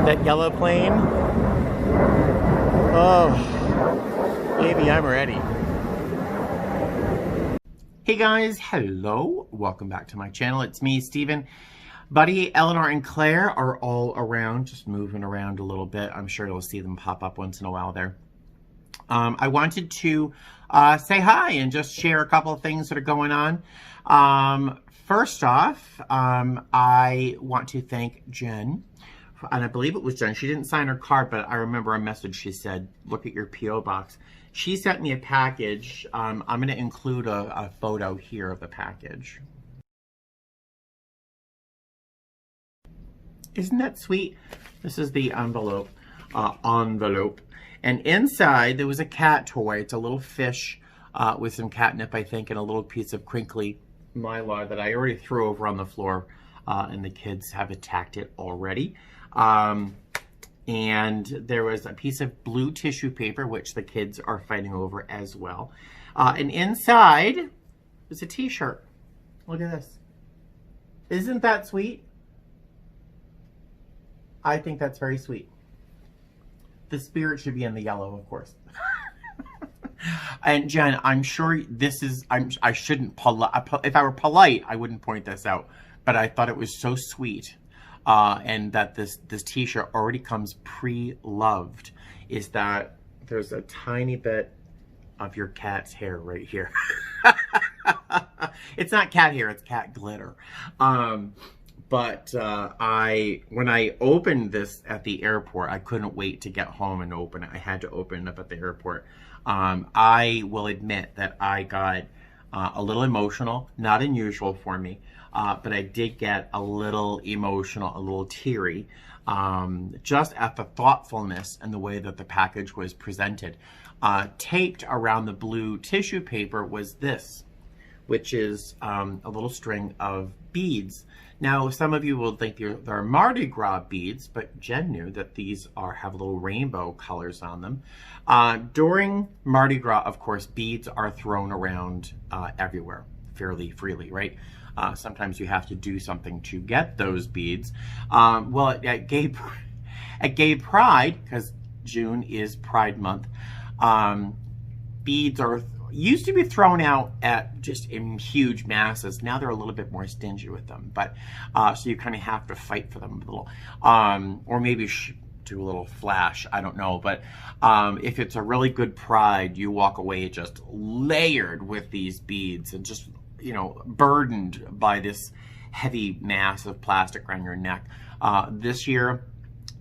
That yellow plane. Oh, baby, I'm ready. Hey guys, hello. Welcome back to my channel. It's me, Steven. Buddy, Eleanor, and Claire are all around, just moving around a little bit. I'm sure you'll see them pop up once in a while there. I wanted to say hi and just share a couple of things that are going on. First off, I want to thank Jen. And I believe it was Jen. She didn't sign her card, but I remember a message she said, look at your P.O. box. She sent me a package. I'm going to include a photo here of the package. Isn't that sweet? This is the envelope. And inside, there was a cat toy. It's a little fish with some catnip, I think, and a little piece of crinkly mylar that I already threw over on the floor, and the kids have attacked it already. And there was a piece of blue tissue paper, which the kids are fighting over as well. And inside was a t-shirt. Look at this. Isn't that sweet? I think that's very sweet. The spirit should be in the yellow, of course. And Jen, I'm sure this is, I shouldn't, if I were polite, I wouldn't point this out. But I thought it was so sweet. And that this t-shirt already comes pre-loved, is that there's a tiny bit of your cat's hair right here. It's not cat hair, it's cat glitter. But when I opened this at the airport, I couldn't wait to get home and open it. I had to open it up at the airport. I will admit that I got a little emotional, not unusual for me. But I did get a little emotional, a little teary, just at the thoughtfulness and the way that the package was presented. Taped around the blue tissue paper was this, which is a little string of beads. Now, some of you will think they're Mardi Gras beads, but Jen knew that these have little rainbow colors on them. During Mardi Gras, of course, beads are thrown around everywhere fairly freely, right? Sometimes you have to do something to get those beads. Well, at Gay Pride, because June is Pride Month, beads used to be thrown out just in huge masses. Now they're a little bit more stingy with them, but so you kind of have to fight for them a little, or maybe do a little flash. I don't know, but if it's a really good Pride, you walk away just layered with these beads and just, you know, burdened by this heavy mass of plastic around your neck. This year,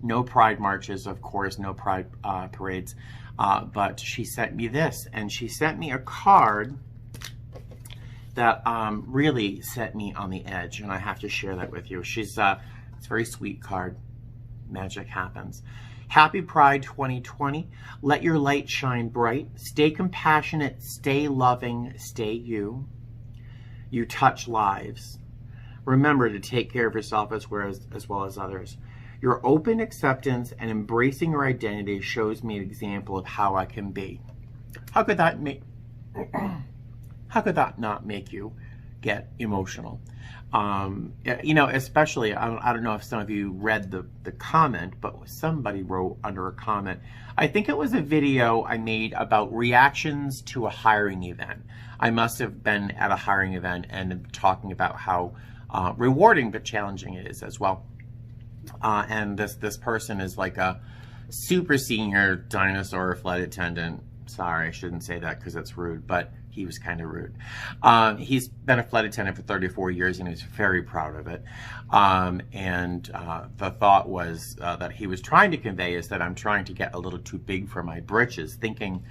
no Pride marches, of course, no Pride parades, but she sent me this, and she sent me a card that really set me on the edge, and I have to share that with you. It's a very sweet card. Magic happens. Happy Pride 2020. Let your light shine bright. Stay compassionate, stay loving, stay you. You touch lives. Remember to take care of yourself as well as others. Your open acceptance and embracing your identity shows me an example of how I can be. How could that not make you get emotional? You know, especially, I don't know if some of you read the comment, but somebody wrote under a comment, I think it was a video I made about reactions to a hiring event. I must have been at a hiring event and talking about how rewarding but challenging it is as well. And this person is like a super senior dinosaur flight attendant. Sorry, I shouldn't say that because it's rude, but he was kind of rude. He's been a flight attendant for 34 years and he's very proud of it. The thought was that he was trying to convey is that I'm trying to get a little too big for my britches, thinking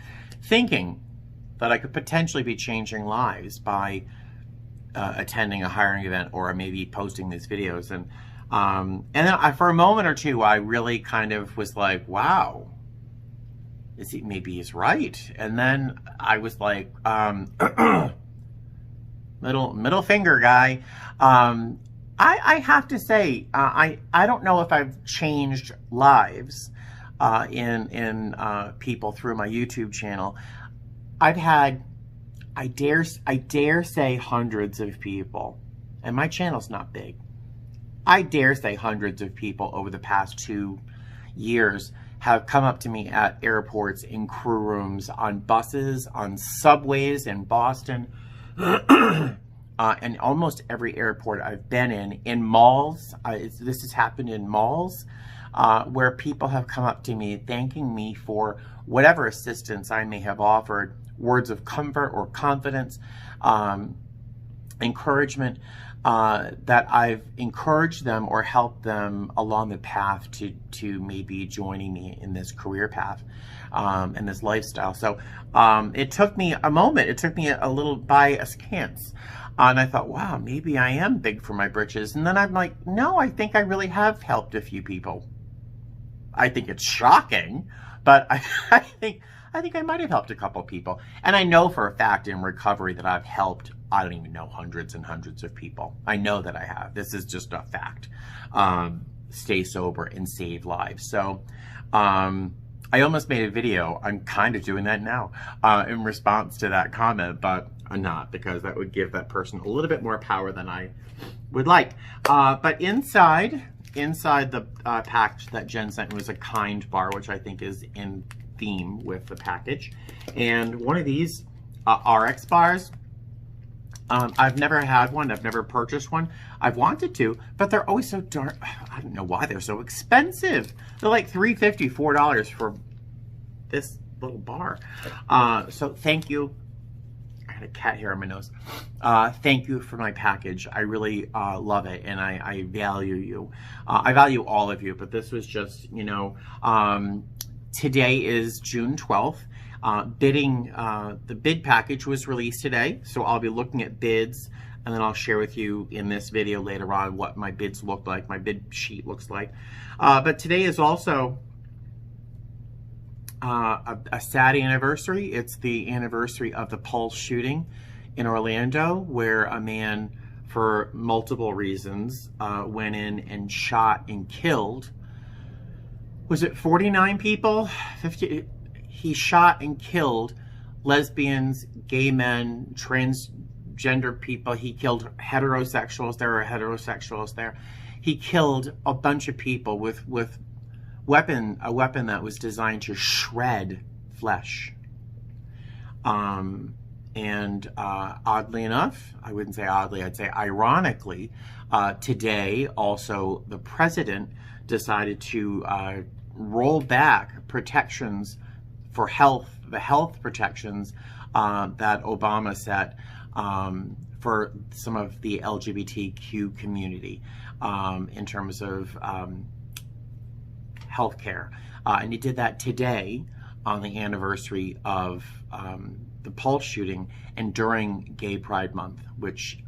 that I could potentially be changing lives by attending a hiring event or maybe posting these videos. And then for a moment or two, I really kind of was like, wow, maybe he's right. And then I was like, middle finger guy. I have to say, I don't know if I've changed lives in people through my YouTube channel. I've had, I dare say hundreds of people, and my channel's not big. I dare say hundreds of people over the past 2 years have come up to me at airports, in crew rooms, on buses, on subways in Boston, and almost every airport I've been in malls. This has happened in malls, where people have come up to me thanking me for whatever assistance I may have offered, words of comfort or confidence, encouragement, that I've encouraged them or helped them along the path to maybe joining me in this career path, and this lifestyle. So it took me a moment. It took me a little by askance. And I thought, wow, maybe I am big for my britches. And then I'm like, no, I think I really have helped a few people. I think it's shocking, but I think I might have helped a couple people. And I know for a fact in recovery that I've helped, I don't even know, hundreds and hundreds of people. I know that I have. This is just a fact. Stay sober and save lives. So I almost made a video. I'm kind of doing that now in response to that comment, but I'm not, because that would give that person a little bit more power than I would like. But inside the package that Jen sent me was a Kind bar, which I think is in theme with the package. And one of these RX bars, I've never had one. I've never purchased one. I've wanted to, but they're always so dark. I don't know why they're so expensive. They're like $3.50, $4 for this little bar. So thank you. I had a cat hair on my nose. Thank you for my package. I really love it, and I value you. I value all of you, but this was just, you know, today is June 12th. The bid package was released today, so I'll be looking at bids, and then I'll share with you in this video later on what my bids look like, my bid sheet looks like. But today is also a sad anniversary. It's the anniversary of the Pulse shooting in Orlando, where a man, for multiple reasons, went in and shot and killed, was it 49 people? 50? He shot and killed lesbians, gay men, transgender people. He killed heterosexuals. There were heterosexuals there. He killed a bunch of people with a weapon that was designed to shred flesh. And oddly enough, I wouldn't say oddly, I'd say ironically, today also the president decided to roll back protections for the health protections that Obama set for some of the LGBTQ community in terms of healthcare. And he did that today on the anniversary of the Pulse shooting and during Gay Pride Month, which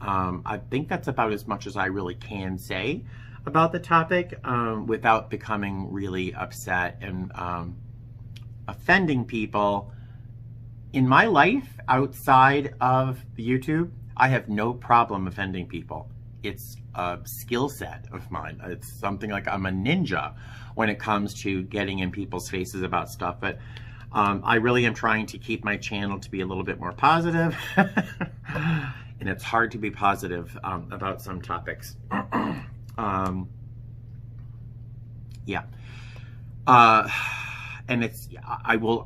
I think that's about as much as I really can say about the topic without becoming really upset and offending people. In my life outside of YouTube, I have no problem offending people. It's a skill set of mine. It's something like I'm a ninja when it comes to getting in people's faces about stuff. But I really am trying to keep my channel to be a little bit more positive. And it's hard to be positive about some topics. Yeah. And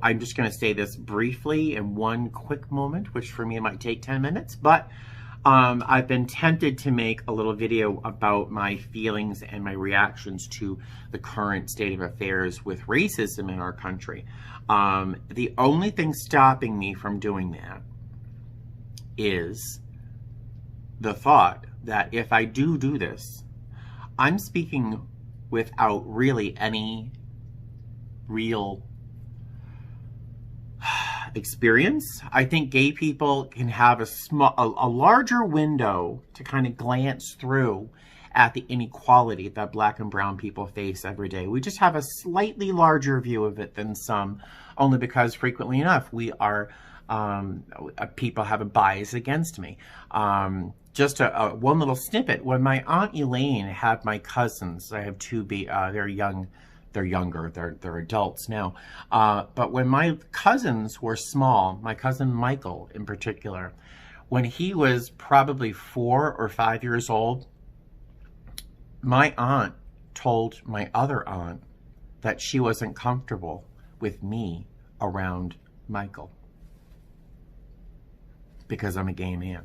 I'm just going to say this briefly in one quick moment, which for me might take 10 minutes, but I've been tempted to make a little video about my feelings and my reactions to the current state of affairs with racism in our country. The only thing stopping me from doing that is the thought that if I do this, I'm speaking without really any real experience. I think gay people can have a larger window to kind of glance through at the inequality that Black and brown people face every day. We just have a slightly larger view of it than some, only because frequently enough we are people have a bias against me. Just one little snippet. When my Aunt Elaine had my cousins, I have two, they're young. They're younger, they're adults now. But when my cousins were small, my cousin Michael in particular, when he was probably 4 or 5 years old, my aunt told my other aunt that she wasn't comfortable with me around Michael because I'm a gay man.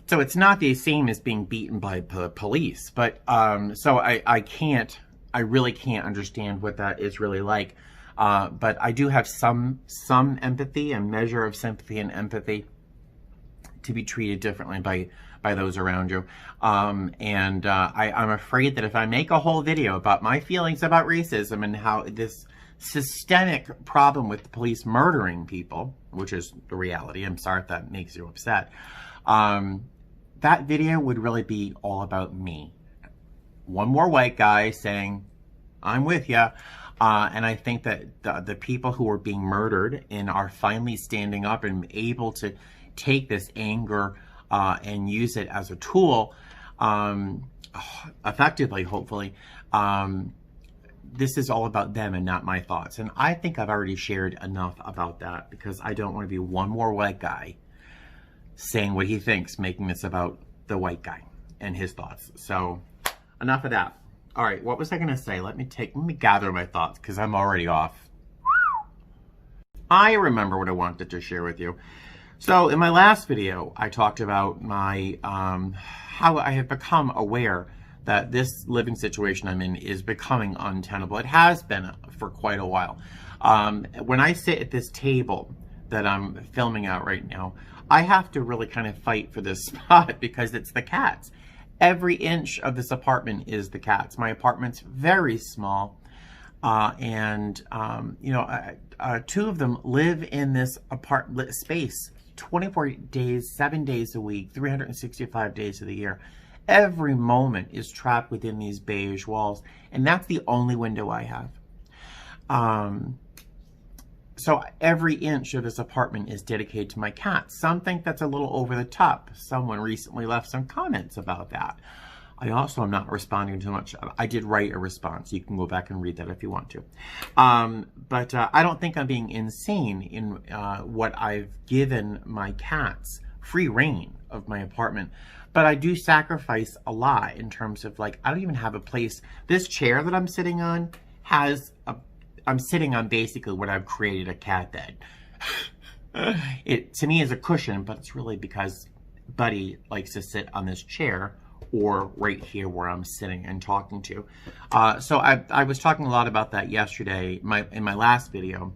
So it's not the same as being beaten by police, but so I really can't understand what that is really like. But I do have some empathy, a measure of sympathy and empathy to be treated differently by those around you. I'm afraid that if I make a whole video about my feelings about racism and how this systemic problem with the police murdering people, which is the reality, I'm sorry if that makes you upset, that video would really be all about me. One more white guy saying, I'm with ya. And I think that the people who are being murdered and are finally standing up and able to take this anger and use it as a tool effectively, hopefully, this is all about them and not my thoughts. And I think I've already shared enough about that because I don't want to be one more white guy saying what he thinks, making this about the white guy and his thoughts. So enough of that. All right, what was I going to say? Let me gather my thoughts because I'm already off. I remember what I wanted to share with you. So in my last video, I talked about my how I have become aware that this living situation I'm in is becoming untenable. It has been for quite a while. When I sit at this table that I'm filming at right now, I have to really kind of fight for this spot because it's the cats. Every inch of this apartment is the cats. My apartment's very small, and you know, two of them live in this apartment space 24 days, 7 days a week, 365 days of the year. Every moment is trapped within these beige walls, and that's the only window I have. So every inch of this apartment is dedicated to my cats. Some think that's a little over the top. Someone recently left some comments about that. I also am not responding too much. I did write a response. You can go back and read that if you want to. But I don't think I'm being insane in what I've given my cats free reign of my apartment. But I do sacrifice a lot in terms of, like, I don't even have a place. This chair that I'm sitting on has I'm sitting on basically what I've created, a cat bed. It, to me, is a cushion, but it's really because Buddy likes to sit on this chair or right here where I'm sitting and talking to. So I was talking a lot about that yesterday in my last video.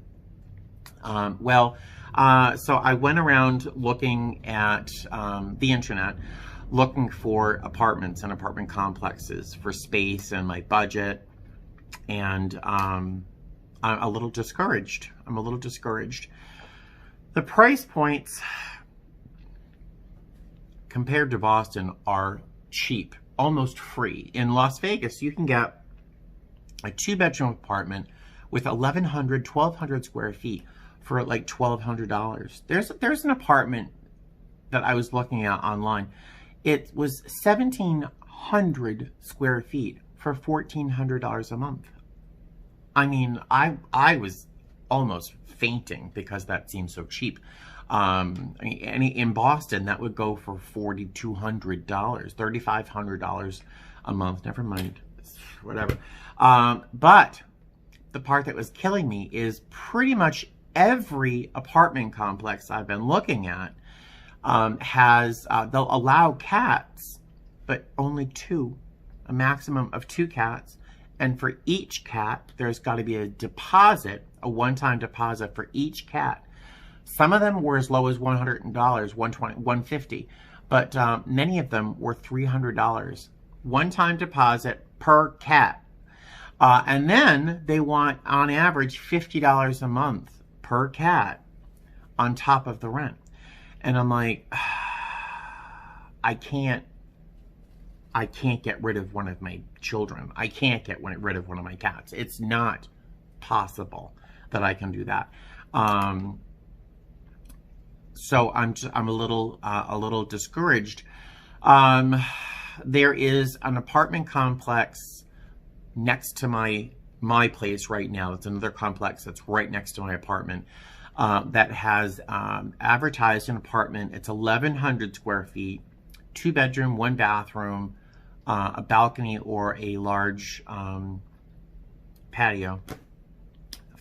So I went around looking at the internet, looking for apartments and apartment complexes for space and my budget, and I'm a little discouraged. The price points compared to Boston are cheap, almost free. In Las Vegas, you can get a 2-bedroom apartment with 1,200 square feet for like $1,200. There's an apartment that I was looking at online. It was 1,700 square feet for $1,400 a month. I mean, I was almost fainting because that seems so cheap. In Boston, that would go for $4,200, $3,500 a month. Never mind, whatever. But the part that was killing me is pretty much every apartment complex I've been looking at they'll allow cats, but only 2, a maximum of 2 cats. And for each cat, there's got to be a deposit, a one-time deposit for each cat. Some of them were as low as $100, $120, $150, but many of them were $300. One-time deposit per cat. And then they want, on average, $50 a month per cat on top of the rent. And I'm like, I can't get rid of one of my children. I can't get rid of one of my cats. It's not possible that I can do that. So I'm a little discouraged. There is an apartment complex next to my place right now. It's another complex that's right next to my apartment that has advertised an apartment. It's 1,100 square feet, 2-bedroom, 1 bathroom, a balcony or a large patio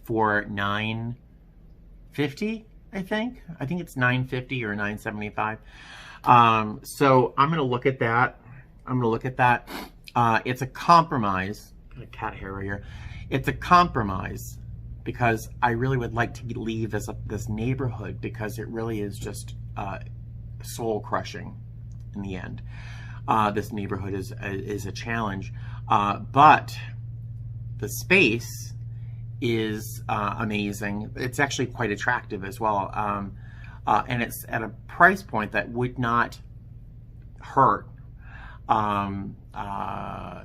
for $950, I think. I think it's $950 or $975. So I'm gonna look at that. It's a compromise. Got a cat hair right here. It's a compromise because I really would like to leave this neighborhood because it really is just soul crushing in the end. This neighborhood is a challenge, but the space is amazing. It's actually quite attractive as well, and it's at a price point that would not hurt.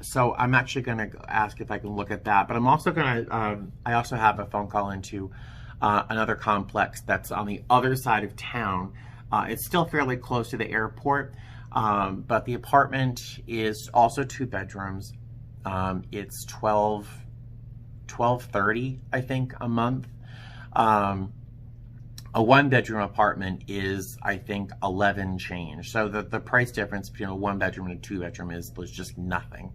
So I'm actually going to ask if I can look at that, but I'm also going to, I also have a phone call into another complex that's on the other side of town. It's still fairly close to the airport, but the apartment is also 2 bedrooms. It's $12.30, I think, a month. A 1-bedroom apartment is, I think, $11 change. So the price difference between a 1-bedroom and a 2-bedroom was just nothing.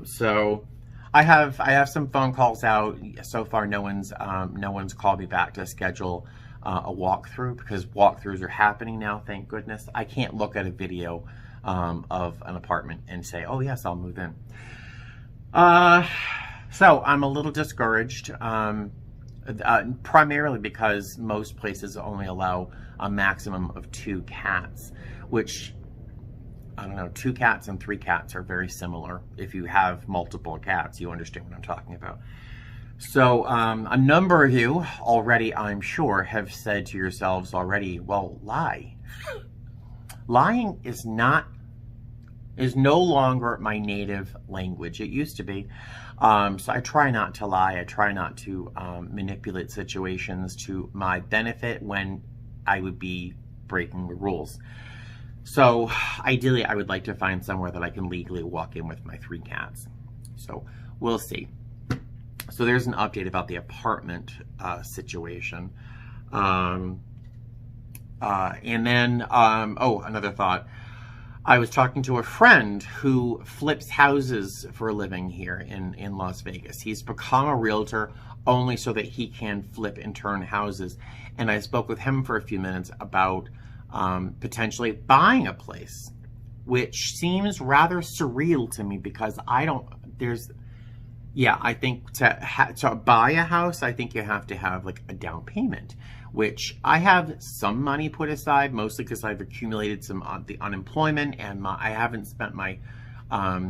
So I have some phone calls out. So far, no one's called me back to schedule a walkthrough, because walkthroughs are happening now. Thank goodness. I can't look at a video of an apartment and say, oh yes, I'll move in. So I'm a little discouraged. Primarily because most places only allow a maximum of 2 cats, which, I don't know, 2 cats and 3 cats are very similar. If you have multiple cats, you understand what I'm talking about. So a number of you already, I'm sure, have said to yourselves already, well, lie. Lying is no longer my native language. It used to be. So I try not to lie. I try not to manipulate situations to my benefit when I would be breaking the rules. So ideally, I would like to find somewhere that I can legally walk in with my 3 cats. So we'll see. So there's an update about the apartment situation. And then, oh, another thought. I was talking to a friend who flips houses for a living here in Las Vegas. He's become a realtor only so that he can flip and turn houses. And I spoke with him for a few minutes about potentially buying a place, which seems rather surreal to me because I think to buy a house, I think you have to have like a down payment, which I have some money put aside, mostly because I've accumulated some the unemployment and I haven't spent my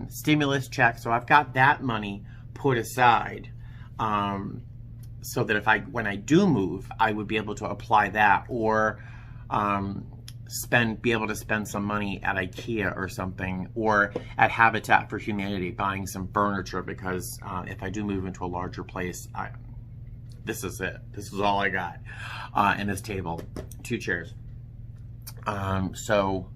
stimulus check. So I've got that money put aside so that when I do move, I would be able to apply that or be able to spend some money at IKEA or something, or at Habitat for Humanity buying some furniture, because if I do move into a larger place, this is it. This is all I got. And this table, 2 chairs. So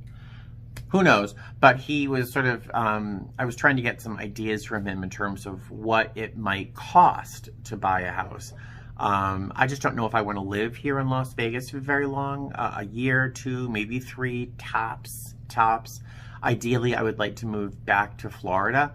who knows? But he was sort of, I was trying to get some ideas from him in terms of what it might cost to buy a house. I just don't know if I want to live here in Las Vegas for very long, a year, 2, maybe 3 tops. Ideally, I would like to move back to Florida,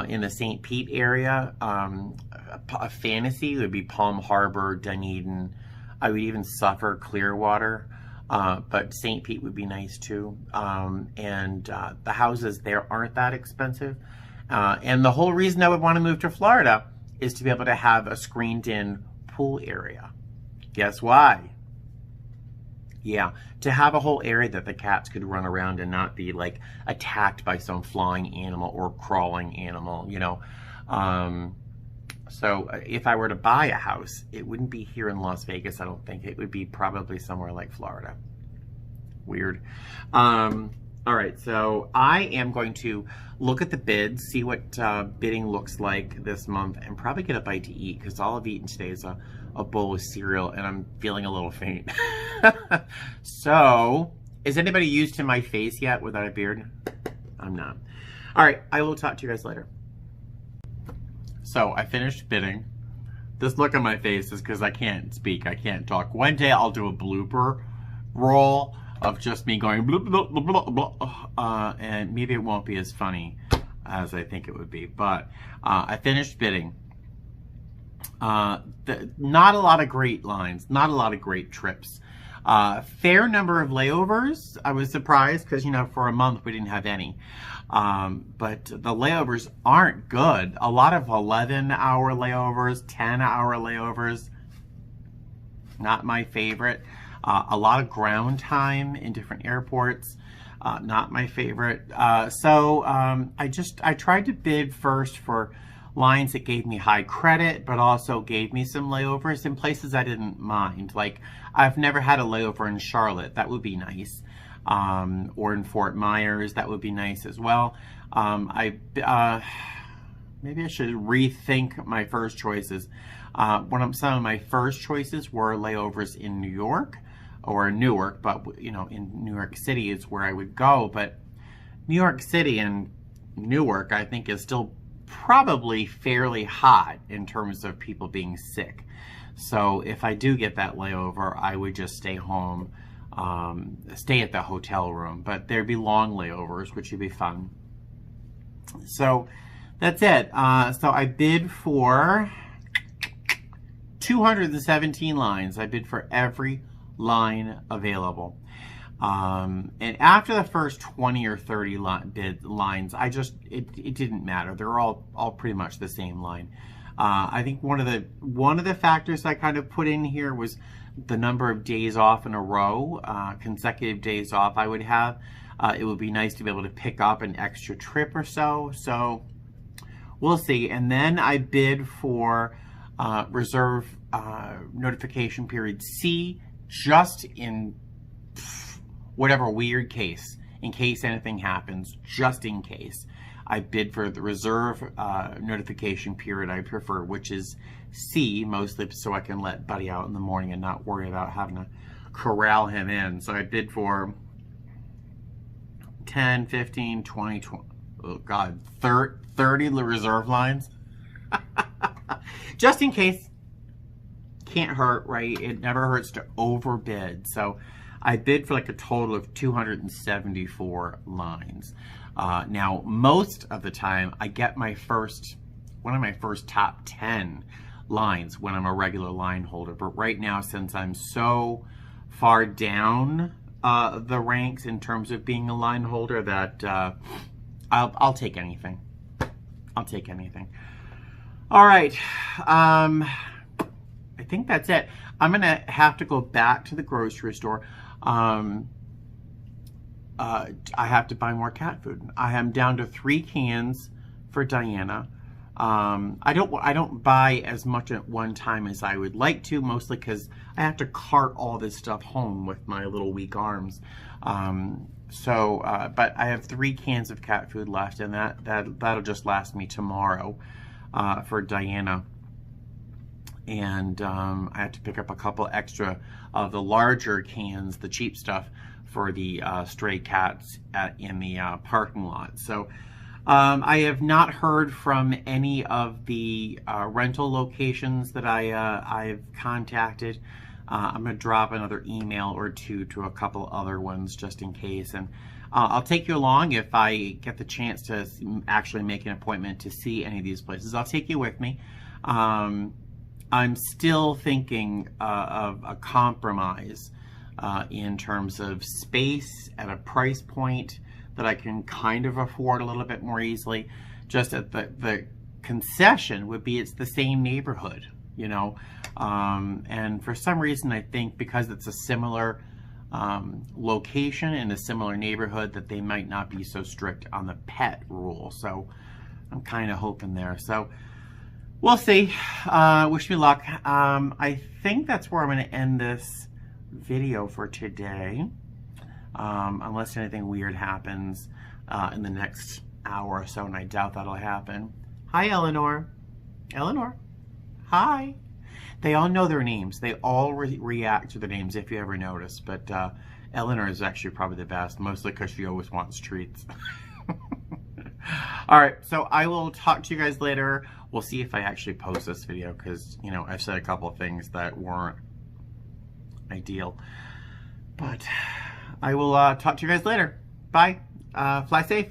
in the St. Pete area. A fantasy would be Palm Harbor, Dunedin. I would even suffer Clearwater, but St. Pete would be nice too. And the houses there aren't that expensive. And the whole reason I would want to move to Florida is to be able to have a screened-in pool area. Guess why? Yeah, to have a whole area that the cats could run around and not be like attacked by some flying animal or crawling animal, you know. So if I were to buy a house, it wouldn't be here in Las Vegas, I don't think. It would be probably somewhere like Florida. Weird. All right, so I am going to look at the bids, see what bidding looks like this month, and probably get a bite to eat, because all I've eaten today is a bowl of cereal, and I'm feeling a little faint. So, is anybody used to my face yet without a beard? I'm not. All right, I will talk to you guys later. So, I finished bidding. This look on my face is because I can't speak. I can't talk. One day I'll do a blooper roll of just me going blah, blah, blah, blah, blah, and maybe it won't be as funny as I think it would be. But I finished bidding. Not a lot of great lines, not a lot of great trips. Fair number of layovers. I was surprised because, you know, for a month we didn't have any. But the layovers aren't good. A lot of 11-hour layovers, 10-hour layovers. Not my favorite. A lot of ground time in different airports. Not my favorite. So I tried to bid first for lines that gave me high credit, but also gave me some layovers in places I didn't mind. Like, I've never had a layover in Charlotte. That would be nice. Or in Fort Myers. That would be nice as well. Maybe I should rethink my first choices. Some of my first choices were layovers in New York or Newark, but, you know, in New York City is where I would go. But New York City and Newark, I think, is still probably fairly hot in terms of people being sick. So if I do get that layover, I would just stay home, stay at the hotel room. But there'd be long layovers, which would be fun. So that's it. So I bid for 217 lines. I bid for every line available. And after the first 20 or 30 bid lines, it didn't matter. They're all pretty much the same line. I think one of the factors I kind of put in here was the number of days off in a row, consecutive days off I would have. It would be nice to be able to pick up an extra trip or so. So we'll see. And then I bid for reserve notification period C, just in whatever weird case, in case anything happens, just in case. I bid for the reserve notification period I prefer, which is C, mostly so I can let Buddy out in the morning and not worry about having to corral him in. So I bid for 10, 15, 20, oh God, 30 reserve lines. Just in case. Can't hurt, right? It never hurts to overbid. So I bid for like a total of 274 lines. Now, most of the time, I get one of my first top 10 lines when I'm a regular line holder. But right now, since I'm so far down the ranks in terms of being a line holder, that I'll take anything. I'll take anything. All right. I think that's it. I'm going to have to go back to the grocery store. I have to buy more cat food. I am down to 3 cans for Diana. I don't buy as much at one time as I would like to, mostly because I have to cart all this stuff home with my little weak arms. But I have 3 cans of cat food left, and that'll just last me tomorrow for Diana. And I have to pick up a couple extra of the larger cans, the cheap stuff, for the stray cats in the parking lot. So I have not heard from any of the rental locations that I've contacted. I'm going to drop another email or two to a couple other ones just in case. And I'll take you along if I get the chance to actually make an appointment to see any of these places. I'll take you with me. I'm still thinking of a compromise in terms of space at a price point that I can kind of afford a little bit more easily. Just at the concession would be it's the same neighborhood, you know. And for some reason, I think because it's a similar location in a similar neighborhood, that they might not be so strict on the pet rule. So I'm kind of hoping there. So we'll see. Wish me luck. I think that's where I'm going to end this video for today. Unless anything weird happens in the next hour or so, and I doubt that'll happen. Hi, Eleanor. Eleanor. Hi. They all know their names. They all react to their names, if you ever notice. But Eleanor is actually probably the best, mostly because she always wants treats. All right, so I will talk to you guys later. We'll see if I actually post this video because, you know, I've said a couple of things that weren't ideal. But I will talk to you guys later. Bye. Fly safe.